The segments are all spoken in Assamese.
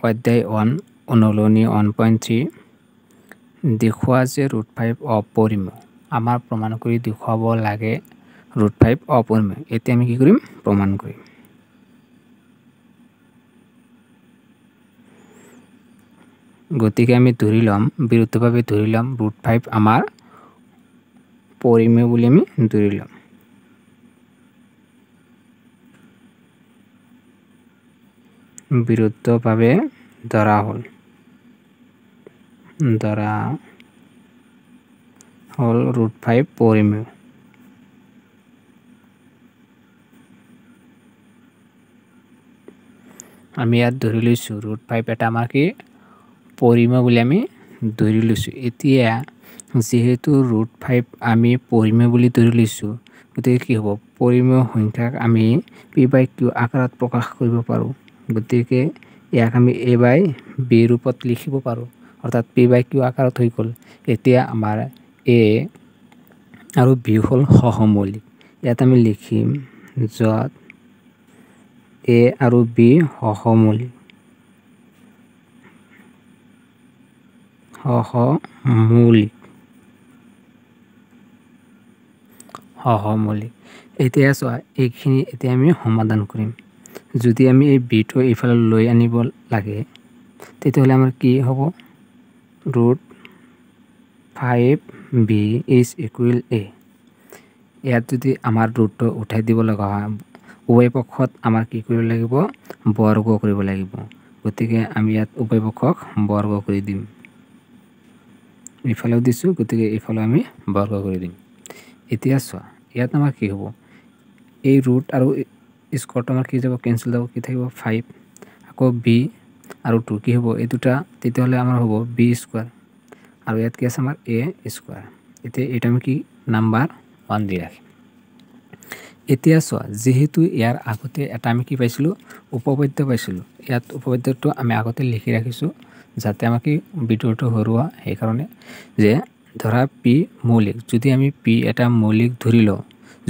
অধ্যায় 1 অনুলনী 1.3 দেখুৱা যে √5 অপৰিমেয় আমাৰ প্ৰমাণ কৰি দেখুৱাব লাগে √5 অপৰিমেয় এতিয়া আমি কি কৰিম প্ৰমাণ কৰিম গতিকে আমি ধৰি লম বিৰুদ্ধভাৱে ধৰি লম √5 আমাৰ পৰিমেয় বুলি আমি ধৰি লম বিৰুদ্ধভাৱে ধৰা হ'ল √5 পৰিমেয় আমি ইয়াত ধৰি লৈছো √5 এটা আমাৰ কি পৰিমেয় বুলি আমি ধৰি লৈছো এতিয়া যেহেতু √5 আমি পৰিমেয় বুলি ধৰি লৈছো গতিকে কি হ'ব পৰিমেয় সংখ্যাক আমি p/q আকাৰত প্ৰকাশ কৰিব পাৰো গতিকে ইয়াক আমি a/b ৰূপত লিখিব পাৰো অৰ্থাৎ p/q আকাৰত হৈ গ'ল এতিয়া আমাৰ a আৰু b হ'ল সহমৌলিক ইয়াত আমি লিখিম যত a আৰু b সহমৌলিক এতিয়া চোৱা এইখিনি এতিয়া আমি সমাধান কৰিম যদি আমি এই b টো ইফালে লৈ আনিব লাগে তেতিয়াহ'লে আমাৰ কি হ'ব √5b is equal a ইয়াত যদি আমাৰ ৰুটটো উঠাই দিব লগা হয় উভয় পক্ষত আমাৰ কি কৰিব লাগিব বৰ্গ কৰিব লাগিব গতিকে আমি ইয়াত উভয় পক্ষক বৰ্গ কৰি দিম ইফালেও দিছো গতিকে ইফালে আমি বৰ্গ কৰি দিম এতিয়া চোৱা ইয়াত আমাৰ কি হ'ব এই ৰুট আৰু স্কোয়াৰটো আমাৰ কি যাব কেনসেল যাব কি থাকিব 5 আকৌ b আৰু 2 কি হ'ব এই দুটা তেতিয়াহলে আমাৰ হ'ব b স্কোয়াৰ আৰু ইয়াত কি আছে আমাৰ a স্কোয়াৰ এতিয়া এটা আমি কি নাম্বাৰ 1 দি ৰাখিম এতিয়া চোৱা যেহেতু ইয়াৰ আগতে এটা আমি কি পাইছিলো উপপাদ্য পাইছিলো ইয়াত উপপাদ্যটো আমি আগতে লিখি ৰাখিছো যাতে আমাক ভিডিওটো হৰুৱা এই কাৰণে যে ধৰা p মৌলিক যদি আমি p এটা মৌলিক ধৰি লও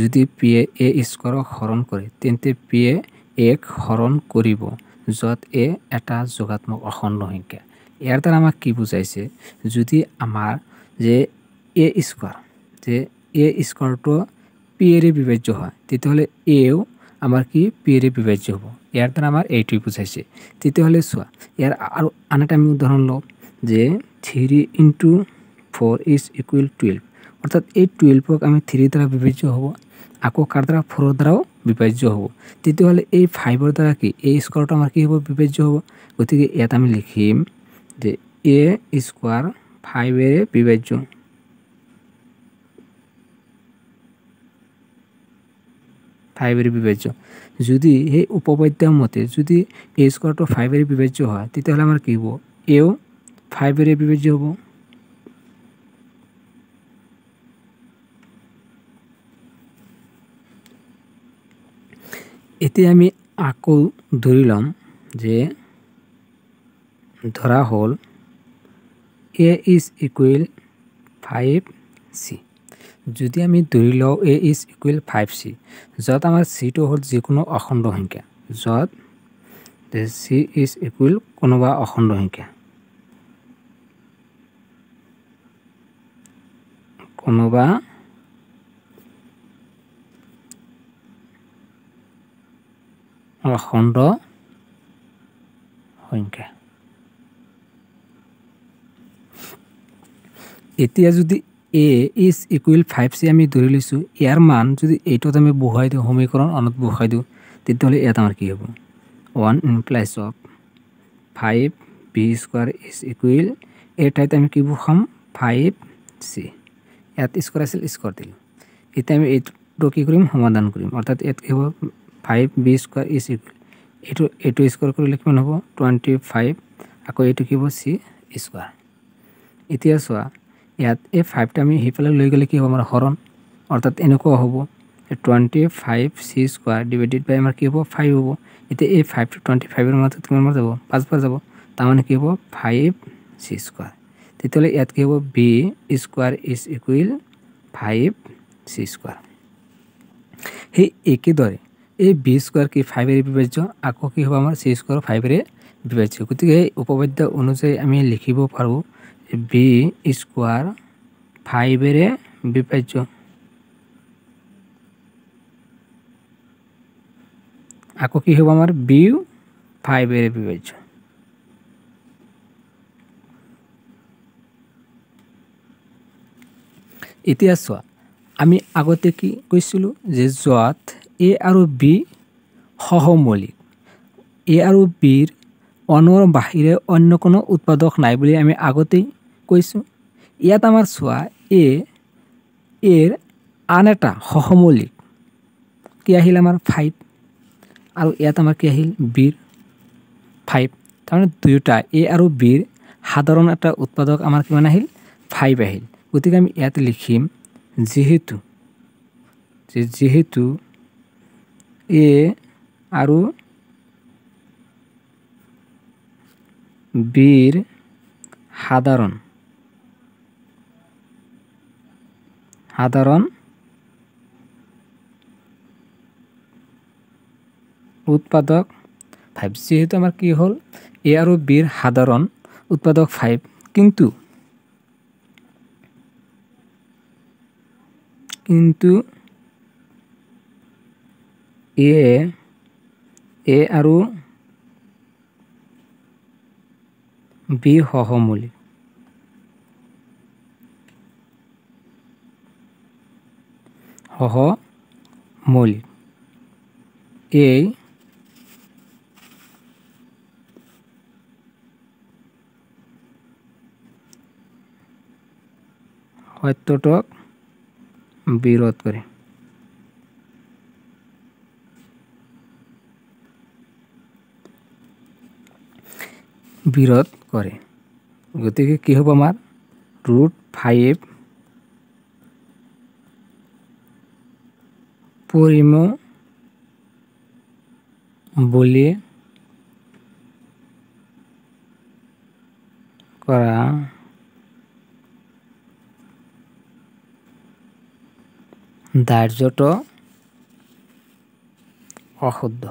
যদি p a স্কোয়াৰক হৰণ কৰে তেন্তে p a এক হৰণ কৰিব যত a এটা যোগাত্মক অখণ্ড সংখ্যা ইয়াৰ দ্বাৰা আমাক কি বুজাইছে যদি আমাৰ যে a স্কোয়াৰটো p এৰ বিভাজ্য হয় তেতিয়াহলে a ও আমাৰ কি p এৰ বিভাজ্য হ'ব ইয়াৰ দ্বাৰা আমাৰ এইটোই বুজাইছে তেতিয়াহলে চোৱা ইয়াৰ আৰু আনটা আমি উদাহৰণ লওঁ যে 3 * 4 is equal 12 অর্থাৎ এই 12 ক আমি 3 দ্বারা বিভাজ্য হ'ব আকৌ কার দ্বারা 4 দ্বারাও বিভাজ্য হ'ব তেতিয়াহলে এই 5 এর দ্বারা কি a স্কয়ারটো আমাৰ কি হ'ব বিভাজ্য হ'ব গতিকে ইয়াত আমি লিখিম যে a স্কয়ার 5 এর বিভাজ্য যদি এই উপপাদ্যৰ মতে যদি a স্কয়াৰটো 5 এৰ বিভাজ্য হয় তেতিয়াহলে আমাৰ কি হ'ব a ও 5 এৰ বিভাজ্য হ'ব এতিয়া আমি আকৌ ধৰি লম যে ধৰা হল a is equal 5c যদি আমি ধৰি লও a is equal 5c যত আমাৰ c টো হল যিকোনো অখণ্ড সংখ্যা যত c is equal কোনোবা অখণ্ড সংখ্যা কোনোবা অখণ্ড সংখ্যা এতিয়া যদি a is equal 5c আমি ধৰি লৈছো ইয়াৰ মান যদি এইটোত আমি বহাই দিও সমীকৰণ অনত বহাই দিও তেতিয়াহলে এটা আমাৰ কি হ'ব 1 in place of 5b square is equal এটাইতে আমি কি বহাম 5c ইয়াত স্কয়ার আছিল স্কয়ার দিলো এতিয়া আমি এইটো কি কৰিম সমাধান কৰিম অৰ্থাৎ ইয়াত কি হ'ব 5b square is equal এটো স্কয়াৰ কৰিলে কিমান হ'ব 25 আকৌ এটো কি হ'ব c স্কয়ার এতিয়া চোৱা ইয়াত এই 5 টা আমি হিফালে লৈ গলে কি হ'ব আমাৰ হৰণ অৰ্থাৎ এনেকুৱা হ'ব 25c স্কয়াৰ ডিভাইডেড বাই আমাৰ কি হ'ব 5 হ'ব এতিয়া এই 5 টো 25 এর মধ্যে কিমান মান যাব 5 বার যাব তাৰ মানে কি হ'ব 5c স্কয়ার তেতিয়াহলে ইয়াত কি হ'ব b square is equal 5c square হে একেদৰে এই বি স্কোয়াৰ কি 5 বিভাজ্য আকৌ কি হ'ব আমাৰ সি স্কোয়াৰ 5 বিভাজ্য গতিকে উপপাদ্য অনুযায়ী আমি লিখিব পাৰো বি স্কোয়াৰ 5 বিভাজ্য আকৌ কি হ'ব আমাৰ বি 5 বিভাজ্য এতিয়া চোৱা আমি আগতে কি কৈছিলো যে যত এ আৰু বি সহমৌলিক এ আৰু বিৰ অণুৰ বাহিৰে অন্য কোনো উৎপাদক নাই বুলি আমি আগতেই কৈছো ইয়াত আমাৰ চোৱা এ এৰ আন এটা সহমৌলিক কি আহিল আমাৰ 5 আৰু ইয়াত আমাৰ কি আহিল বিৰ 5 তাৰমানে দুয়োটা এ আৰু বিৰ সাধাৰণ এটা উৎপাদক আমাৰ কিমান আহিল 5 আহিল গতিকে আমি ইয়াত লিখিম যেহেতু এ আৰু বিৰ সাধাৰণ উৎপাদক 5 যেহেতু আমাৰ কি হ'ল এ আৰু বিৰ সাধাৰণ উৎপাদক 5 কিন্তু এ আৰু বি সহমৌলিক এই সত্যটোক বিৰোধ কৰে গতিকে কি হ'ব আমাৰ √5 পৰিমেয় বুলি কৰা দাৰ্যটো অশুদ্ধ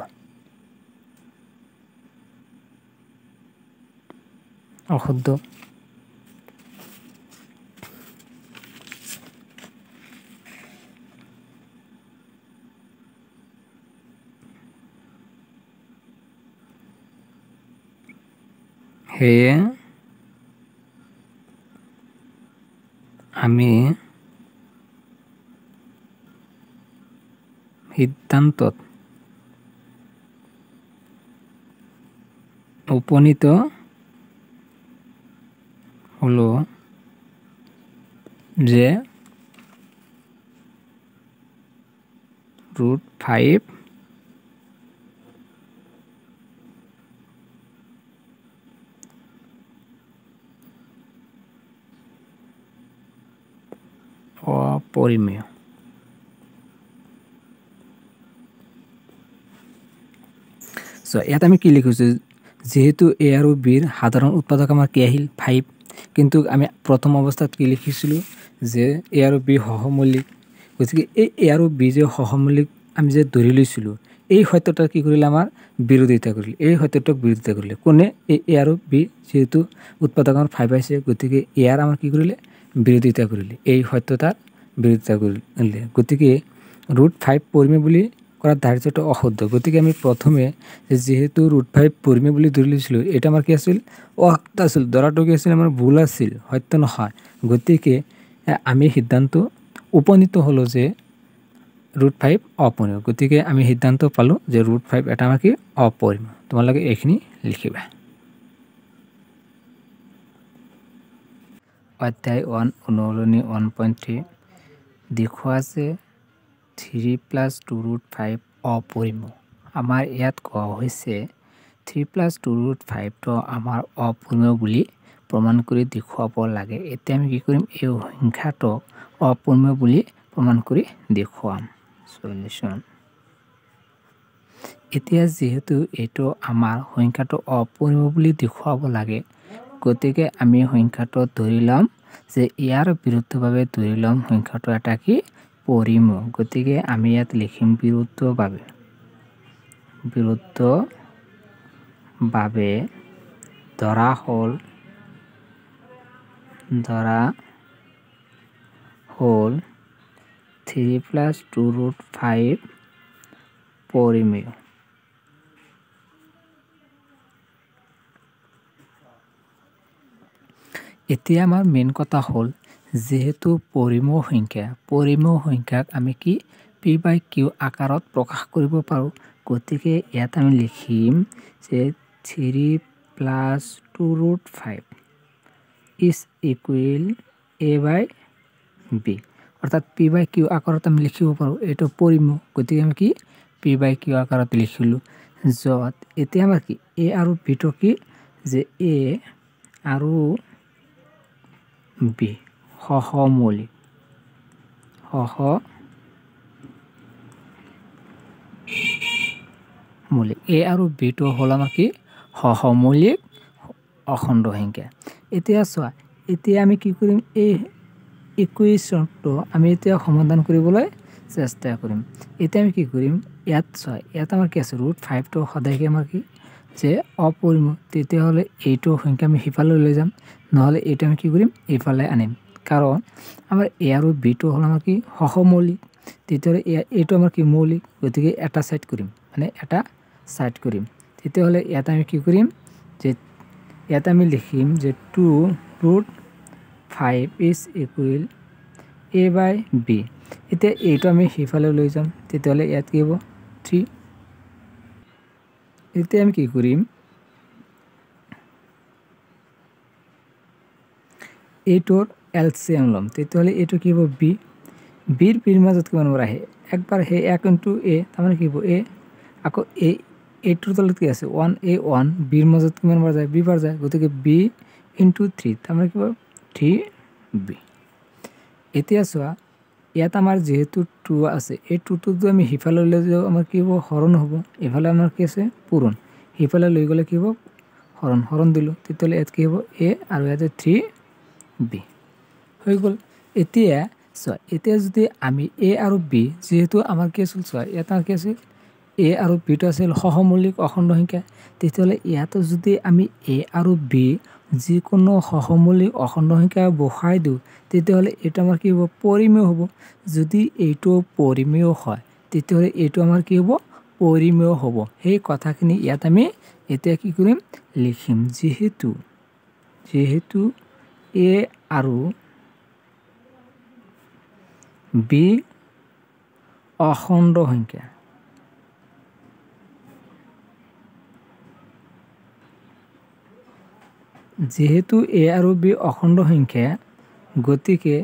সেয়ে আমি সিদ্ধান্তত উপনীত হলো যে √5 অপৰিমেয় সো ইয়াত আমি কি লিখিছো যেহেতু এ আৰু বিৰ সাধাৰণ উৎপাদক আমাৰ কি আহিল 5 কিন্তু আমি প্ৰথম অৱস্থাত কি লিখিছিলো যে এ আৰু বি সহমৌলিক গতিকে এ আৰু বি যে সহমৌলিক আমি যে ধৰি লৈছিলো এই সত্যটা কি কৰিলে আমাৰ বিৰোধিতা কৰিলে এই সত্যটোক বিৰোধিতা কৰিলে কোনে এ আৰু বি যেহেতু উৎপাদক আমাৰ 5 আছে গতিকে এ আৰু আমাৰ কি কৰিলে বিৰোধিতা কৰিলে এই সত্যটাৰ বিৰোধিতা কৰিলে গতিকে √5 পৰিমেয় বুলি কৰা ধাৰ্যটো অশুদ্ধ গতিকে আমি প্ৰথমে যেহেতু √5 পৰিমেয় বুলি ধৰি লৈছিলো এটা আমাৰ কি আছিল অশুদ্ধ আছিল ধৰাটো কি আছিল আমাৰ ভুল আছিল সত্য নহয় গতিকে আমি সিদ্ধান্ত উপনীত হলো যে √5 অপৰিমেয় গতিকে আমি সিদ্ধান্ত পালো যে √5 এটা আমাৰ কি অপৰিমেয় তোমালোকে এইখিনি লিখিবা অধ্যায় 1 অনুশীলনী 1.3 দেখুওৱা যে 3 + 2√5 অপৰিমেয় আমাৰ ইয়াত কোৱা হৈছে 3 + 2√5টো আমাৰ অপৰিমেয় বুলি প্ৰমাণ কৰি দেখুৱাব লাগে এতিয়া আমি কি কৰিম এই সংখ্যাটো অপৰিমেয় বুলি প্ৰমাণ কৰি দেখুৱাম সলিউশন এতিয়া যেহেতু এইটো আমাৰ সংখ্যাটো অপৰিমেয় বুলি দেখুৱাব লাগে গতিকে আমি সংখ্যাটো ধৰি লম যে ইয়াৰ বিৰুদ্ধভাৱে ধৰি লম সংখ্যাটো এটা কি পৰিমেয় গতিকে আমি ইয়াত লিখিম বিৰুদ্ধভাৱে বিৰুদ্ধভাৱে ধৰা হ'ল 3 + 2√5 পৰিমেয়। এতিয়া আমাৰ মেইন কথা হ'ল যেহেতু পৰিমেয় সংখ্যাক আমি কি p/q আকাৰত প্ৰকাশ কৰিব পাৰোঁ, গতিকে ইয়াত আমি লিখিম যে 3 + 2√5 is equal a/b, অৰ্থাৎ p/q আকাৰত আমি লিখিব পাৰোঁ। এইটো পৰিমেয়, গতিকে আমি কি p/q আকাৰত লিখিলোঁ। য'ত এতিয়া আমাৰ কি a আৰু b টো কি যে a আৰু b সহমৌলিক a আৰু b টো হ'ল আমাৰ কি সহমৌলিক অখণ্ড সংখ্যা। এতিয়া চোৱা, এতিয়া আমি কি কৰিম, এই ইকুৱেশ্যনটো আমি এতিয়া সমাধান কৰিবলৈ চেষ্টা কৰিম। এতিয়া আমি কি কৰিম, ইয়াত চোৱা, ইয়াত আমাৰ কি আছে √5 টো সদায় আমাৰ কি যে অপৰিমেয়, তেতিয়াহ'লে এইটো সংখ্যা আমি সিফালে লৈ যাম, নহ'লে এইটো আমি কি কৰিম এইফালে আনিম। কাৰণ আমাৰ a আৰু b টো হ'ল আমাৰ কি সহমৌলিক, তেতিয়াহ'লে এইটো আমাৰ কি মৌলিক, গতিকে এটা ছাইড কৰিম। তেতিয়াহ'লে ইয়াত আমি কি কৰিম যে ইয়াত আমি লিখিম যে 2√5 is equal a/b। এতিয়া এইটো আমি সিফালে লৈ যাম, তেতিয়াহ'লে ইয়াত কি হ'ব 3। এতিয়া আমি কি কৰিম, এইটোৰ এলচিএম ল'ম, তেতিয়াহ'লে এইটো কি হ'ব b। বিৰ মাজত কিমান বাৰ আহে, একবাৰ আহে, 1 × a, তাৰমানে কি হ'ব a, আকৌ এইটোৰ তলত কি আছে 1, a1, বিৰ মাজত কিমান বাৰ যায় b বাৰ যায়, গতিকে b × 3, তাৰমানে কি হ'ব 3b। এতিয়া চোৱা, ইয়াত আমাৰ যিহেতু 2 আছে, এই 2টো যদি আমি সিফালে লৈ যাওঁ আমাৰ কি হ'ব হৰণ হ'ব, এইফালে আমাৰ কি আছে পূৰণ, সিফালে লৈ গ'লে কি হ'ব হৰণ দিলোঁ, তেতিয়াহ'লে ইয়াত কি হ'ব a আৰু ইয়াতে 3b হৈ গ'ল। এতিয়া চোৱা, এতিয়া যদি আমি a আৰু b, যিহেতু আমাৰ কি আছিল চোৱা, ইয়াত আমাৰ কি আছিল a আৰু b টো আছিল সহমৌলিক অখণ্ড সংখ্যা, তেতিয়াহ'লে ইয়াতো যদি আমি a আৰু b যিকোনো সহমৌলিক অখণ্ড সংখ্যা বহাই দিওঁ, তেতিয়াহ'লে এইটো আমাৰ কি হ'ব পৰিমেয় হ'ব। যদি এইটো পৰিমেয় হয়, তেতিয়াহ'লে এইটো আমাৰ কি হ'ব পৰিমেয় হ'ব। সেই কথাখিনি ইয়াত আমি এতিয়া কি কৰিম লিখিম, যিহেতু a আৰু b অখণ্ড সংখ্যা, যিহেতু a আৰু b অখণ্ড সংখ্যা, গতিকে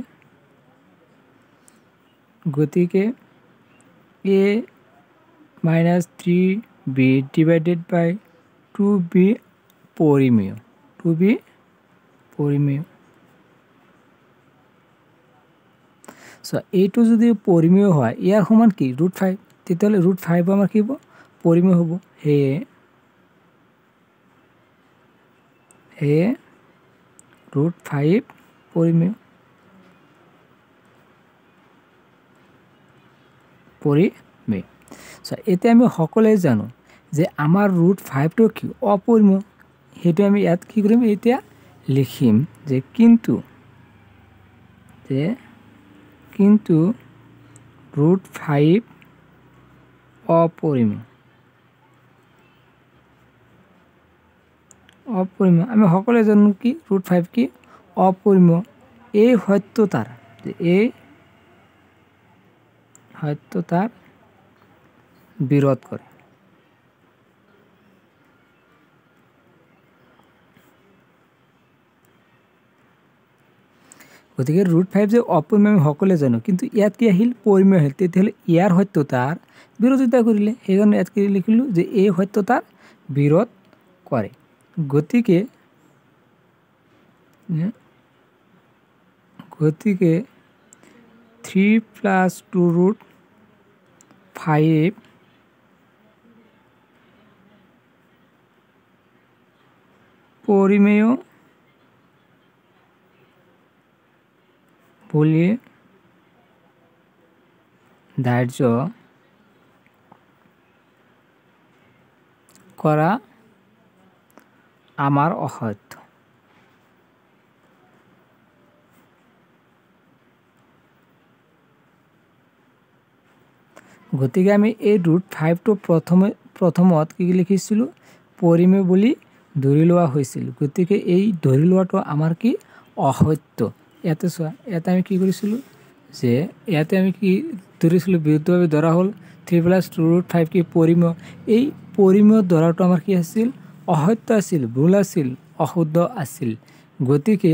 a - 3b / 2b পৰিমেয়। এইটো যদি পৰিমেয় হয়, ইয়াৰ সমান কি √5, তেতিয়াহ'লে √5 আমাৰ কি হ'ব পৰিমেয় হ'ব। সেয়ে √5 পৰিমেয়। এতিয়া আমি সকলোৱে জানো যে আমাৰ √5 টো কি অপৰিমেয়, সেইটো আমি ইয়াত কি কৰিম এতিয়া লিখিম যে কিন্তু √5 অপৰিমেয়। আমি সকলোৱে জানো কি √5 কি অপৰিমেয়। এই সত্যতাৰ বিৰোধ কৰে। গতিকে √5 যে অপৰিমেয় আমি সকলোৱে জানো, কিন্তু ইয়াত কি আহিল পৰিমেয় আহিল, তেতিয়াহ'লে ইয়াৰ সত্যতাৰ বিৰোধিতা কৰিলে, সেইকাৰণে ইয়াত কি লিখিলোঁ যে এই সত্যতাৰ বিৰোধ কৰে। গতিকে 3 + 2√5 পৰিমেয় বুলি ধাৰ্য কৰা আমাৰ অসাধ্য। গতিকে আমি এই √5টো প্ৰথমত কি লিখিছিলোঁ পৰিমেয় বুলি ধৰি লোৱা হৈছিল। গতিকে এই ধৰি লোৱাটো আমাৰ কি অসত্য। ইয়াতে চোৱা, ইয়াতে আমি কি কৰিছিলোঁ যে ইয়াতে আমি কি ধৰিছিলোঁ বিৰুদ্ধভাৱে ধৰা হ'ল 3 + 2√5 কি পৰিমেয়। এই পৰিমেয় ধৰাটো আমাৰ কি আছিল অসত্য আছিল, ভুল আছিল, অশুদ্ধ আছিল। গতিকে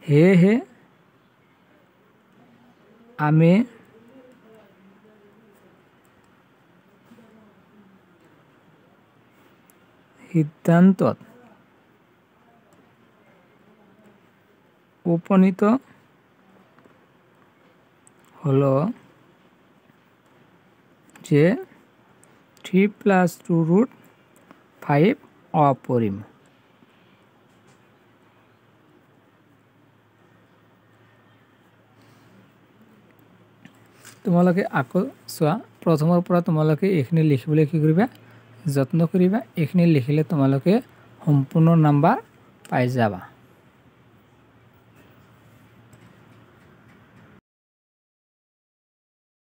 সেয়েহে আমি সিদ্ধান্তত উপনীত হলো যে 3 + 2√5 অপরিমেয়। তোমালোকে আকৌ চোৱা, প্ৰথমৰ পৰা তোমালোকে এইখিনি লিখিবলৈ কি কৰিবা যত্ন কৰিবা। এইখিনি লিখিলে তোমালোকে সম্পূৰ্ণ নাম্বাৰ পাই যাবা।